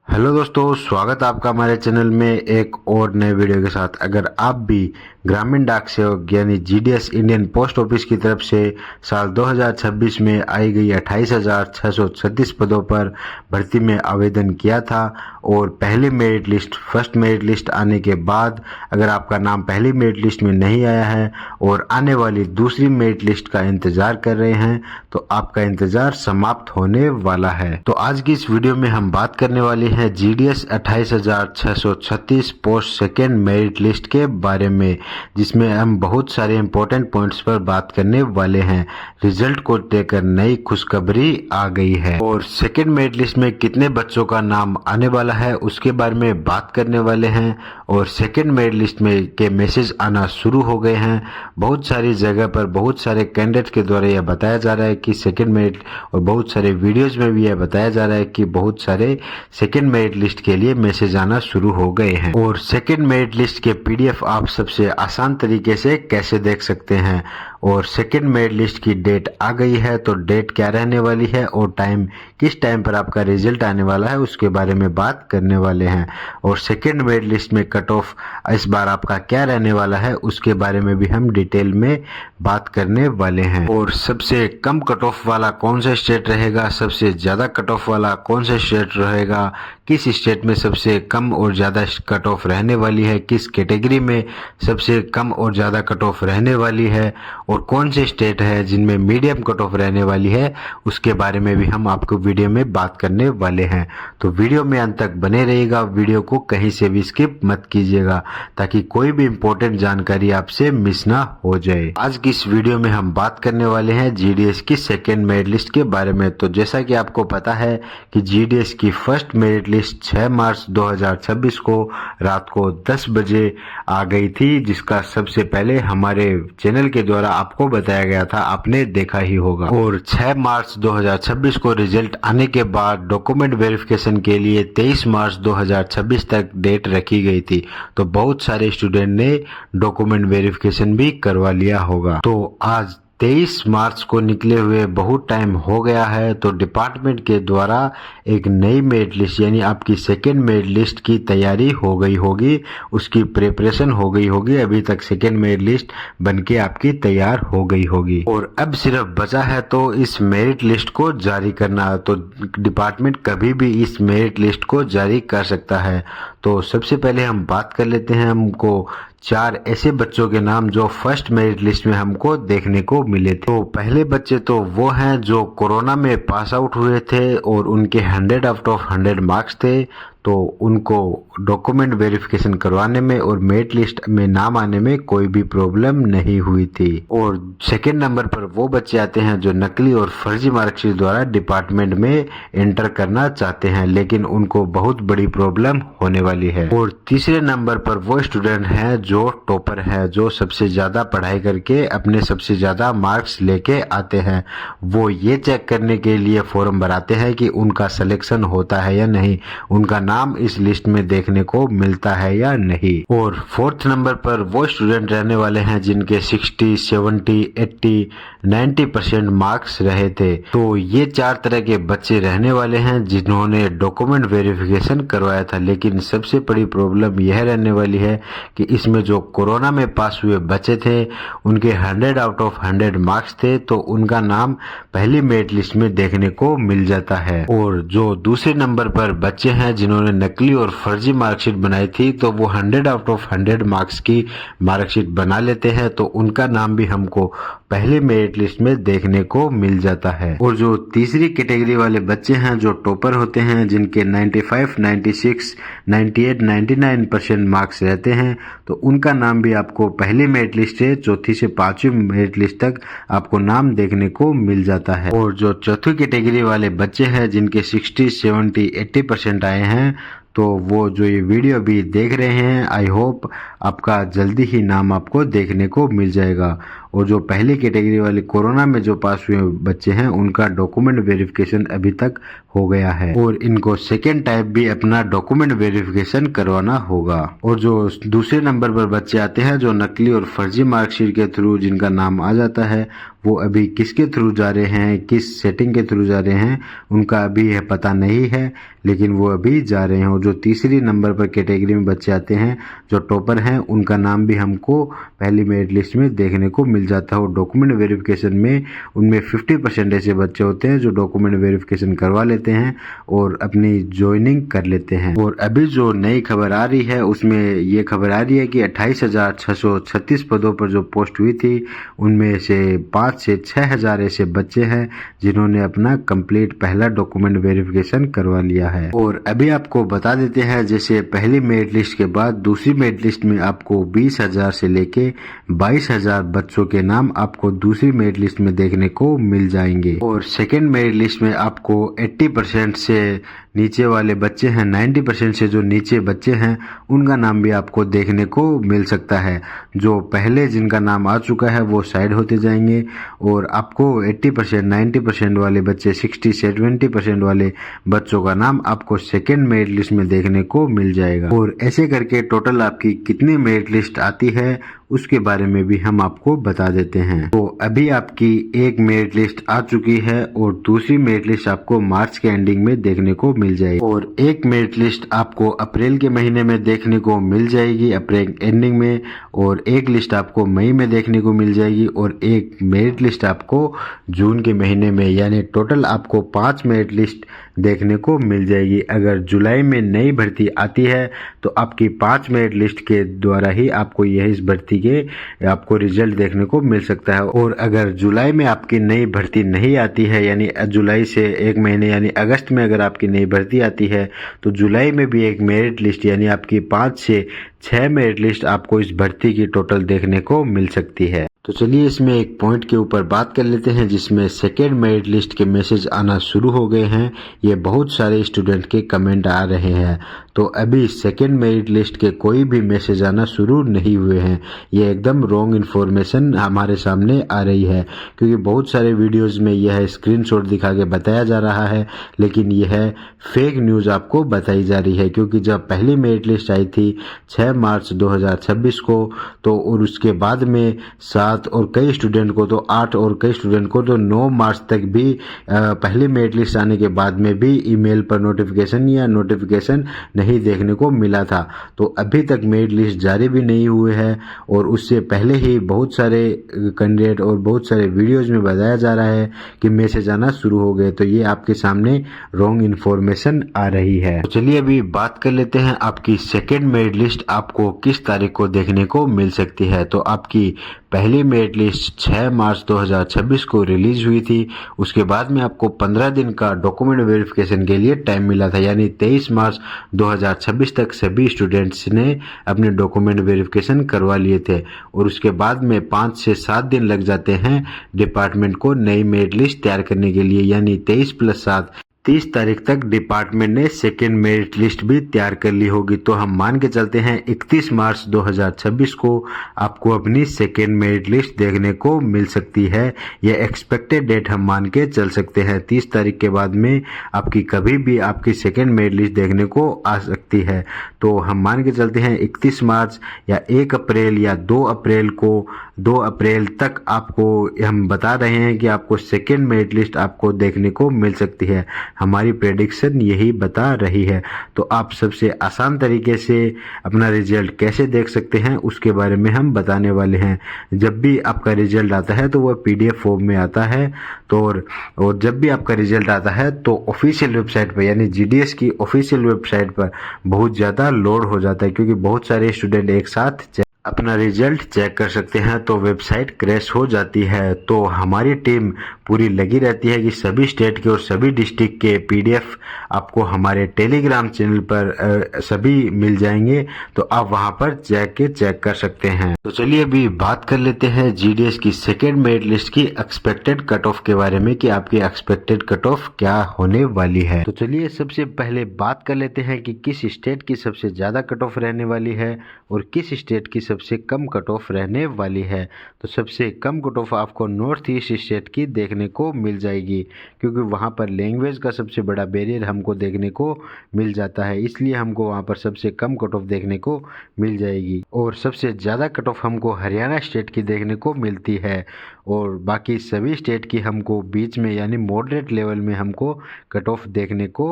Hello दोस्तों, स्वागत है आपका हमारे चैनल में एक और नए वीडियो के साथ। अगर आप भी ग्रामीण डाक सेवक यानी जीडीएस इंडियन पोस्ट ऑफिस की तरफ से साल 2026 में आई गई 28,636 पदों पर भर्ती में आवेदन किया था और पहली merit list first merit list आने के बाद अगर आपका नाम पहली मेरिट लिस्ट में नहीं आया है और आने वाली दूसरी मेरिट लिस्ट का इंतजार कर रहे हैं तो आपका इंतजार समाप्त होने वाला है। तो आज की इस वीडियो में हम बात करने वाले हैं GDS 28,636 post second merit list के बारे में, जिसमें हम बहुत सारे इंपॉर्टेंट पॉइंट्स पर बात करने वाले हैं। रिजल्ट को लेकर नई खुशखबरी आ गई है और सेकेंड मेरिट लिस्ट में कितने बच्चों का नाम आने वाला है उसके बारे में बात करने वाले हैं। और सेकेंड मेरिट लिस्ट में के मैसेज आना शुरू हो गए हैं। बहुत सारी जगह पर बहुत सारे कैंडिडेट के द्वारा यह बताया जा रहा है कि सेकेंड मेरिट, और बहुत सारे वीडियोज में भी यह बताया जा रहा है कि बहुत सारे सेकेंड मेरिट लिस्ट के लिए मैसेज आना शुरू हो गए हैं। और सेकेंड मेरिट लिस्ट के पीडीएफ आप सबसे आसान तरीके से कैसे देख सकते हैं। और सेकेंड मेरिट लिस्ट की डेट आ गई है, तो डेट क्या रहने वाली है और टाइम किस टाइम पर आपका रिजल्ट आने वाला है उसके बारे में बात करने वाले हैं। और सेकेंड मेरिट लिस्ट में कट ऑफ इस बार आपका क्या रहने वाला है उसके बारे में भी हम डिटेल में बात करने वाले हैं। और सबसे कम कट ऑफ वाला कौन सा स्टेट रहेगा, सबसे ज्यादा कट ऑफ वाला कौन सा स्टेट रहेगा, किस स्टेट में सबसे कम और ज्यादा कट ऑफ रहने वाली है, किस कैटेगरी में सबसे कम और ज्यादा कट ऑफ रहने वाली है, और कौन से स्टेट है जिनमें मीडियम कट ऑफ रहने वाली है उसके बारे में भी हम आपको वीडियो में बात करने वाले हैं। तो वीडियो में अंत तक बने रहिएगा, वीडियो को कहीं से भी स्किप मत कीजिएगा ताकि कोई भी इंपॉर्टेंट जानकारी आपसे मिस ना हो जाए। आज की इस वीडियो में हम बात करने वाले हैं जीडीएस की सेकेंड मेरिट लिस्ट के बारे में। तो जैसा कि आपको पता है कि जीडीएस की फर्स्ट मेरिट लिस्ट 6 मार्च 2026 को रात को 10 बजे आ गई थी, जिसका सबसे पहले हमारे चैनल के द्वारा आपको बताया गया था, आपने देखा ही होगा। और 6 मार्च 2026 को रिजल्ट आने के बाद डॉक्यूमेंट वेरिफिकेशन के लिए 23 मार्च 2026 तक डेट रखी गई थी। तो बहुत सारे स्टूडेंट ने डॉक्यूमेंट वेरिफिकेशन भी करवा लिया होगा। तो आज 23 मार्च को निकले हुए बहुत टाइम हो गया है, तो डिपार्टमेंट के द्वारा एक नई मेरिट लिस्ट यानी आपकी सेकेंड मेरिट लिस्ट की तैयारी हो गई होगी, उसकी प्रिपरेशन हो गई होगी। अभी तक सेकेंड मेरिट लिस्ट बनके आपकी तैयार हो गई होगी और अब सिर्फ बचा है तो इस मेरिट लिस्ट को जारी करना। तो डिपार्टमेंट कभी भी इस मेरिट लिस्ट को जारी कर सकता है। तो सबसे पहले हम बात कर लेते हैं हमको 4 ऐसे बच्चों के नाम जो फर्स्ट मेरिट लिस्ट में हमको देखने को मिले थे। तो पहले बच्चे तो वो हैं जो कोरोना में पास आउट हुए थे और उनके 100 आउट ऑफ 100 मार्क्स थे, तो उनको डॉक्यूमेंट वेरिफिकेशन करवाने में और मेरिट लिस्ट में नाम आने में कोई भी प्रॉब्लम नहीं हुई थी। और सेकेंड नंबर पर वो बच्चे आते हैं जो नकली और फर्जी मार्कशीट द्वारा डिपार्टमेंट में एंटर करना चाहते हैं, लेकिन उनको बहुत बड़ी प्रॉब्लम होने वाली है। और तीसरे नंबर पर वो स्टूडेंट हैं जो टॉपर है, जो सबसे ज्यादा पढ़ाई करके अपने सबसे ज्यादा मार्क्स लेके आते हैं। वो ये चेक करने के लिए फॉर्म भराते हैं कि उनका सिलेक्शन होता है या नहीं, उनका नाम इस लिस्ट में देखने को मिलता है या नहीं। और फोर्थ नंबर पर वो स्टूडेंट रहने वाले हैं जिनके 60, 70, 80, 90% मार्क्स रहे थे। तो ये 4 तरह के बच्चे रहने वाले हैं जिन्होंने डॉक्यूमेंट वेरिफिकेशन करवाया था। लेकिन सबसे बड़ी प्रॉब्लम यह रहने वाली है कि इसमें जो कोरोना में पास हुए बच्चे थे उनके 100 आउट ऑफ 100 मार्क्स थे, तो उनका नाम पहली मेरिट लिस्ट में देखने को मिल जाता है। और जो दूसरे नंबर पर बच्चे हैं जिन्होंने नकली और फर्जी मार्कशीट बनाई थी, तो वो 100 आउट ऑफ 100 मार्क्स की मार्कशीट बना लेते हैं, तो उनका नाम भी हमको पहले मेरिट लिस्ट में देखने को मिल जाता है। और जो तीसरी कैटेगरी वाले बच्चे हैं जो टॉपर होते हैं, जिनके 95, 96, 98, 99% मार्क्स रहते हैं, तो उनका नाम भी आपको पहली मेरिट लिस्ट से चौथी से 5वीं मेरिट लिस्ट तक आपको नाम देखने को मिल जाता है। और जो चौथी कैटेगरी वाले बच्चे हैं जिनके 60, 70, 80% आए हैं, तो वो जो ये वीडियो अभी देख रहे हैं, आई होप आपका जल्दी ही नाम आपको देखने को मिल जाएगा। और जो पहली कैटेगरी वाले कोरोना में जो पास हुए बच्चे हैं उनका डॉक्यूमेंट वेरिफिकेशन अभी तक हो गया है और इनको सेकेंड टाइप भी अपना डॉक्यूमेंट वेरिफिकेशन करवाना होगा। और जो दूसरे नंबर पर बच्चे आते हैं जो नकली और फर्जी मार्कशीट के थ्रू जिनका नाम आ जाता है, वो अभी किसके थ्रू जा रहे हैं, किस सेटिंग के थ्रू जा रहे हैं, उनका अभी यह पता नहीं है, लेकिन वो अभी जा रहे हैं। और जो तीसरी नंबर पर कैटेगरी में बच्चे आते हैं जो टॉपर हैं, उनका नाम भी हमको पहली मेरिट लिस्ट में देखने को मिल जाता है। और डॉक्यूमेंट वेरिफिकेशन में उनमें 50% ऐसे बच्चे होते हैं जो डॉक्यूमेंट वेरिफिकेशन करवा लेते हैं और अपनी ज्वाइनिंग कर लेते हैं। और अभी जो नई खबर आ रही है उसमें ये खबर आ रही है कि 28,636 पदों पर जो पोस्ट हुई थी उनमें से 5 से 6,000 ऐसे बच्चे हैं जिन्होंने अपना कंप्लीट पहला डॉक्यूमेंट वेरिफिकेशन करवा लिया है। और अभी आपको बता देते हैं, जैसे पहली मेरिट लिस्ट के बाद दूसरी मेरिट लिस्ट में आपको 20,000 से लेके 22,000 बच्चों के नाम आपको दूसरी मेरिट लिस्ट में देखने को मिल जाएंगे। और सेकेंड मेरिट लिस्ट में आपको 80% से नीचे वाले बच्चे हैं, 90% से जो नीचे बच्चे हैं उनका नाम भी आपको देखने को मिल सकता है। जो पहले जिनका नाम आ चुका है वो साइड होते जाएंगे और आपको 80%, 90% वाले बच्चे, 60-70% वाले बच्चों का नाम आपको सेकेंड मेरिट लिस्ट में देखने को मिल जाएगा। और ऐसे करके टोटल आपकी कितनी मेरिट लिस्ट आती है उसके बारे में भी हम आपको बता देते हैं। तो अभी आपकी एक मेरिट लिस्ट आ चुकी है और दूसरी मेरिट लिस्ट आपको मार्च के एंडिंग में देखने को मिल जाएगी। और एक मेरिट लिस्ट आपको अप्रैल के महीने में देखने को मिल जाएगी, अप्रैल एंडिंग में, और एक लिस्ट आपको मई में देखने को मिल जाएगी और एक मेरिट लिस्ट आपको जून के महीने में, यानी टोटल आपको 5 मेरिट लिस्ट देखने को मिल जाएगी। अगर जुलाई में नई भर्ती आती है तो आपकी 5 मेरिट लिस्ट के द्वारा ही आपको यह इस भर्ती के आपको रिजल्ट देखने को मिल सकता है। और अगर जुलाई में आपकी नई भर्ती नहीं आती है, यानी जुलाई से एक महीने यानी अगस्त में अगर आपकी नई भर्ती आती है तो जुलाई में भी एक मेरिट लिस्ट यानी आपकी 5 से 6 मेरिट लिस्ट आपको इस भर्ती की टोटल देखने को मिल सकती है। तो चलिए इसमें एक पॉइंट के ऊपर बात कर लेते हैं जिसमें सेकेंड मेरिट लिस्ट के मैसेज आना शुरू हो गए हैं। ये बहुत सारे स्टूडेंट के कमेंट आ रहे हैं, तो अभी सेकेंड मेरिट लिस्ट के कोई भी मैसेज आना शुरू नहीं हुए हैं। ये एकदम रॉन्ग इन्फॉर्मेशन हमारे सामने आ रही है, क्योंकि बहुत सारे वीडियोस में यह स्क्रीनशॉट दिखा के बताया जा रहा है, लेकिन यह फेक न्यूज़ आपको बताई जा रही है। क्योंकि जब पहली मेरिट लिस्ट आई थी 6 मार्च 2026 को, तो और उसके बाद में 7 और कई स्टूडेंट को तो 8 और कई स्टूडेंट को तो 9 मार्च तक भी पहली मेरिट लिस्ट आने के बाद में भी ईमेल पर नोटिफिकेशन नहीं देखने को मिला था। तो अभी तक मेरिट लिस्ट जारी भी नहीं हुए है और उससे पहले ही बहुत सारे कैंडिडेट और बहुत सारे वीडियोज में बताया जा रहा है कि मैसेज आना शुरू हो गए। तो ये आपके सामने रॉन्ग इन्फॉर्मेशन आ रही है। तो चलिए अभी बात कर लेते हैं आपकी सेकेंड मेरिट लिस्ट आपको किस तारीख को देखने को मिल सकती है। तो आपकी पहली मेरिट लिस्ट 6 मार्च 2026 को रिलीज हुई थी। उसके बाद में आपको 15 दिन का डॉक्यूमेंट वेरिफिकेशन के लिए टाइम मिला था, यानी 23 मार्च 2026 तक सभी स्टूडेंट्स ने अपने डॉक्यूमेंट वेरिफिकेशन करवा लिए थे। और उसके बाद में 5 से 7 दिन लग जाते हैं डिपार्टमेंट को नई मेरिट लिस्ट तैयार करने के लिए, यानी 23 + 7 30 तारीख तक डिपार्टमेंट ने सेकेंड मेरिट लिस्ट भी तैयार कर ली होगी। तो हम मान के चलते हैं 31 मार्च 2026 को आपको अपनी सेकेंड मेरिट लिस्ट देखने को मिल सकती है। यह एक्सपेक्टेड डेट हम मान के चल सकते हैं। 30 तारीख के बाद में आपकी कभी भी आपकी सेकेंड मेरिट लिस्ट देखने को आ सकती है। तो हम मान के चलते हैं 31 मार्च या 1 अप्रैल या 2 अप्रैल को, 2 अप्रैल तक आपको हम बता रहे हैं कि आपको सेकेंड मेरिट लिस्ट आपको देखने को मिल सकती है। हमारी प्रेडिक्शन यही बता रही है। तो आप सबसे आसान तरीके से अपना रिजल्ट कैसे देख सकते हैं उसके बारे में हम बताने वाले हैं। जब भी आपका रिजल्ट आता है तो वह PDF फॉर्म में आता है। तो और जब भी आपका रिजल्ट आता है तो ऑफिशियल वेबसाइट पर, यानी GDS की ऑफिशियल वेबसाइट पर बहुत ज़्यादा लोड हो जाता है, क्योंकि बहुत सारे स्टूडेंट एक साथ अपना रिजल्ट चेक कर सकते हैं, तो वेबसाइट क्रैश हो जाती है। तो हमारी टीम पूरी लगी रहती है कि सभी स्टेट के और सभी डिस्ट्रिक्ट के PDF आपको हमारे टेलीग्राम चैनल पर सभी मिल जाएंगे, तो आप वहां पर चेक कर सकते हैं। तो चलिए अभी बात कर लेते हैं GDS की सेकेंड मेरिट लिस्ट की एक्सपेक्टेड कट ऑफ के बारे में कि आपकी एक्सपेक्टेड कट ऑफ क्या होने वाली है। तो चलिए सबसे पहले बात कर लेते हैं कि किस स्टेट की सबसे ज्यादा कट ऑफ रहने वाली है और किस स्टेट की सबसे कम कट ऑफ रहने वाली है। तो सबसे कम कट ऑफ आपको नॉर्थ ईस्ट स्टेट की देखने को मिल जाएगी, क्योंकि वहाँ पर लैंग्वेज का सबसे बड़ा बैरियर हमको देखने को मिल जाता है, इसलिए हमको वहाँ पर सबसे कम कट ऑफ देखने को मिल जाएगी। और सबसे ज़्यादा कट ऑफ हमको हरियाणा स्टेट की देखने को मिलती है, और बाकी सभी स्टेट की हमको बीच में यानी मॉडरेट लेवल में हमको कट ऑफ देखने को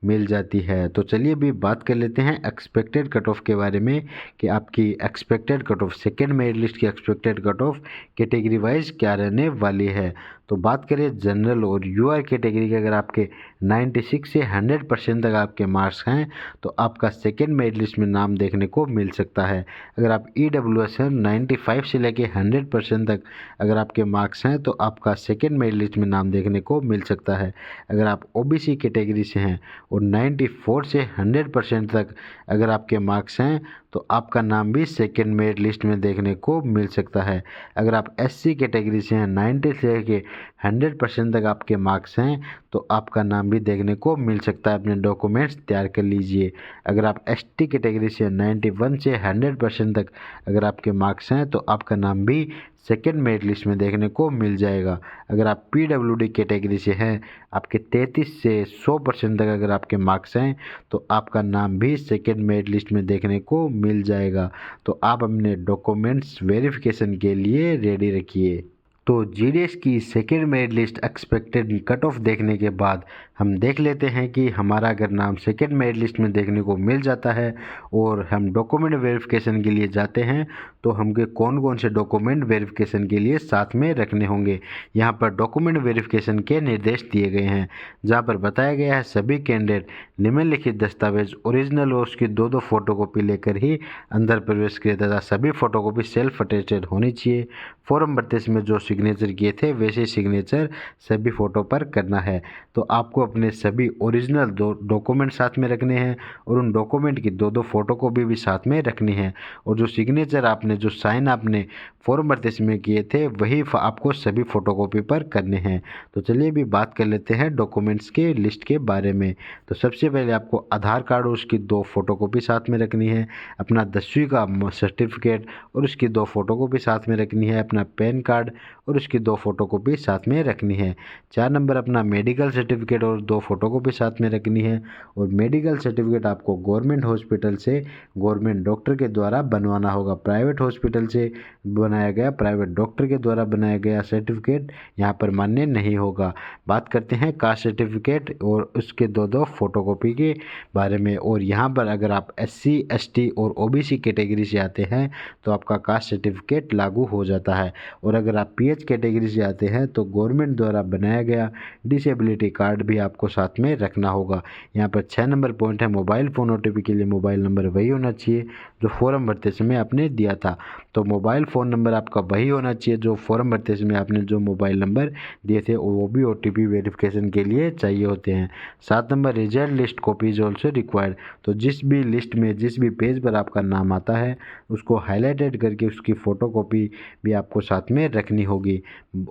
मिल जाती है। तो चलिए अभी बात कर लेते हैं एक्सपेक्टेड कट ऑफ के बारे में, कि आपकी expected cut off second merit list की expected cut off category wise क्या रहने वाली है। तो बात करें जनरल और यूआर कैटेगरी के, अगर आपके 96 से 100% तक आपके मार्क्स हैं तो आपका सेकेंड मेरिट लिस्ट में नाम देखने को मिल सकता है। अगर आप EWS हैं 95 से लेके 100% तक अगर आपके मार्क्स हैं तो आपका सेकेंड मेरिट लिस्ट में नाम देखने को मिल सकता है। अगर आप OBC कैटेगरी से हैं और 94 से 100% तक अगर आपके मार्क्स हैं तो आपका नाम भी सेकेंड मेरिट लिस्ट में देखने को मिल सकता है। अगर आप SC कैटेगरी से हैं 90 से लेके 100% तक आपके मार्क्स हैं तो आपका नाम भी देखने को मिल सकता है। अपने डॉक्यूमेंट्स तैयार कर लीजिए। अगर आप ST कैटेगरी से 91 से 100% तक अगर आपके मार्क्स हैं तो आपका नाम भी सेकेंड मेरिट लिस्ट में देखने को मिल जाएगा। अगर आप PWD कैटेगरी से हैं, आपके 33 से 100% तक अगर आपके मार्क्स हैं तो आपका नाम भी सेकेंड मेरिट लिस्ट में देखने को मिल जाएगा। तो आप अपने डॉक्यूमेंट्स वेरिफिकेशन के लिए रेडी रखिए। तो GDS की second merit list expected cut of देखने के बाद हम देख लेते हैं कि हमारा अगर नाम सेकेंड मेरिट लिस्ट में देखने को मिल जाता है और हम डॉक्यूमेंट वेरिफिकेशन के लिए जाते हैं तो हमके कौन कौन से डॉक्यूमेंट वेरिफिकेशन के लिए साथ में रखने होंगे। यहाँ पर डॉक्यूमेंट वेरिफिकेशन के निर्देश दिए गए हैं, जहाँ पर बताया गया है सभी कैंडिडेट निम्नलिखित दस्तावेज ओरिजिनल और उसकी दो फोटोकॉपी लेकर ही अंदर प्रवेश करें तथा सभी फोटोकॉपी सेल्फ अटेस्टेड होनी चाहिए। फॉर्म भरते समय जो सिग्नेचर किए थे वैसे सिग्नेचर सभी फ़ोटो पर करना है। तो आपको अपने सभी ओरिजिनल डॉक्यूमेंट साथ में रखने हैं और उन डॉक्यूमेंट की दो फोटोकॉपी भी साथ में रखनी है, और जो सिग्नेचर आपने जो साइन आपने फॉर्म भरते समय किए थे वही आपको सभी फोटोकॉपी पर करने हैं। तो चलिए अभी बात कर लेते हैं डॉक्यूमेंट्स के लिस्ट के बारे में। तो सबसे पहले आपको आधार कार्ड और उसकी 2 फोटोकॉपी साथ में रखनी है, अपना 10वीं का सर्टिफिकेट और उसकी 2 फोटोकॉपी साथ में रखनी है, अपना पैन कार्ड और उसकी 2 फोटोकॉपी साथ में रखनी है। 4 नंबर अपना मेडिकल सर्टिफिकेट और 2 फोटोकॉपी साथ में रखनी है, और मेडिकल सर्टिफिकेट आपको गवर्नमेंट हॉस्पिटल से गवर्नमेंट डॉक्टर के द्वारा बनवाना होगा। प्राइवेट हॉस्पिटल से बनाया गया, प्राइवेट डॉक्टर के द्वारा बनाया गया सर्टिफिकेट यहाँ पर मान्य नहीं होगा। बात करते हैं कास्ट सर्टिफिकेट और उसके 2 फोटोकॉपी के बारे में। और यहाँ पर अगर आप SC ST और OBC कैटेगरी से आते हैं तो आपका कास्ट सर्टिफिकेट लागू हो जाता है, और अगर आप PH कैटेगरी से आते हैं तो गवर्नमेंट द्वारा बनाया गया डिसेबिलिटी कार्ड भी आपको साथ में रखना होगा। यहाँ पर 6 नंबर पॉइंट है मोबाइल फ़ोन OTP के लिए मोबाइल नंबर वही होना चाहिए जो फॉर्म भरते समय आपने दिया था। तो मोबाइल फ़ोन नंबर आपका वही होना चाहिए जो फॉर्म भरते समय आपने जो मोबाइल नंबर दिए थे, वो भी OTP वेरिफिकेशन के लिए चाहिए होते हैं। 7 number result list copy is also required. तो जिस भी लिस्ट में जिस भी पेज पर आपका नाम आता है उसको हाईलाइटेड करके उसकी फ़ोटोकॉपी भी आपको साथ में रखनी होगी।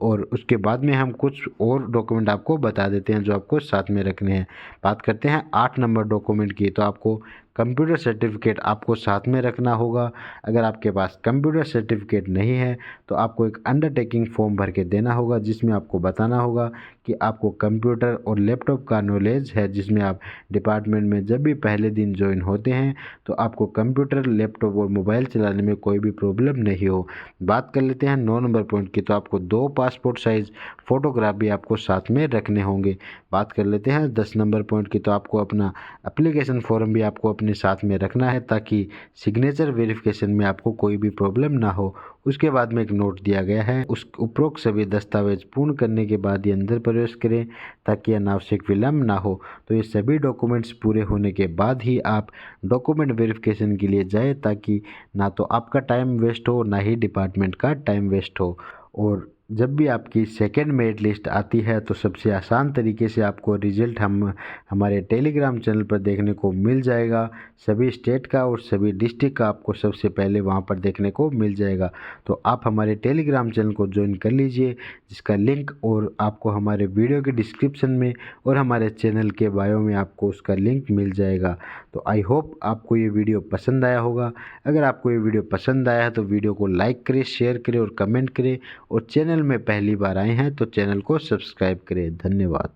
और उसके बाद में हम कुछ और डॉक्यूमेंट आपको बता देते हैं जो आपको साथ में रखने हैं। बात करते हैं 8 नंबर डॉक्यूमेंट की। तो आपको कंप्यूटर सर्टिफिकेट आपको साथ में रखना होगा। अगर आपके पास कंप्यूटर सर्टिफिकेट नहीं है तो आपको एक अंडरटेकिंग फॉर्म भर के देना होगा, जिसमें आपको बताना होगा कि आपको कंप्यूटर और लैपटॉप का नॉलेज है, जिसमें आप डिपार्टमेंट में जब भी पहले दिन ज्वाइन होते हैं तो आपको कंप्यूटर लैपटॉप और मोबाइल चलाने में कोई भी प्रॉब्लम नहीं हो। बात कर लेते हैं 9 नंबर पॉइंट की। तो आपको 2 पासपोर्ट साइज़ फ़ोटोग्राफ भी आपको साथ में रखने होंगे। बात कर लेते हैं 10 नंबर पॉइंट की। तो आपको अपना एप्लीकेशन फॉर्म भी आपको अपने साथ में रखना है ताकि सिग्नेचर वेरिफिकेशन में आपको कोई भी प्रॉब्लम ना हो। उसके बाद में एक नोट दिया गया है, उस उपरोक्त सभी दस्तावेज पूर्ण करने के बाद ही अंदर प्रवेश करें ताकि अनावश्यक विलंब ना हो। तो ये सभी डॉक्यूमेंट्स पूरे होने के बाद ही आप डॉक्यूमेंट वेरिफिकेशन के लिए जाए, ताकि ना तो आपका टाइम वेस्ट हो ना ही डिपार्टमेंट का टाइम वेस्ट हो। और जब भी आपकी सेकेंड मेरिट लिस्ट आती है तो सबसे आसान तरीके से आपको रिजल्ट हमारे टेलीग्राम चैनल पर देखने को मिल जाएगा। सभी स्टेट का और सभी डिस्ट्रिक्ट का आपको सबसे पहले वहां पर देखने को मिल जाएगा। तो आप हमारे टेलीग्राम चैनल को ज्वाइन कर लीजिए, जिसका लिंक और आपको हमारे वीडियो के डिस्क्रिप्शन में और हमारे चैनल के बायो में आपको उसका लिंक मिल जाएगा। तो आई होप आपको ये वीडियो पसंद आया होगा। अगर आपको ये वीडियो पसंद आया है तो वीडियो को लाइक करें, शेयर करें और कमेंट करें, और चैनल में पहली बार आए हैं तो चैनल को सब्सक्राइब करें। धन्यवाद।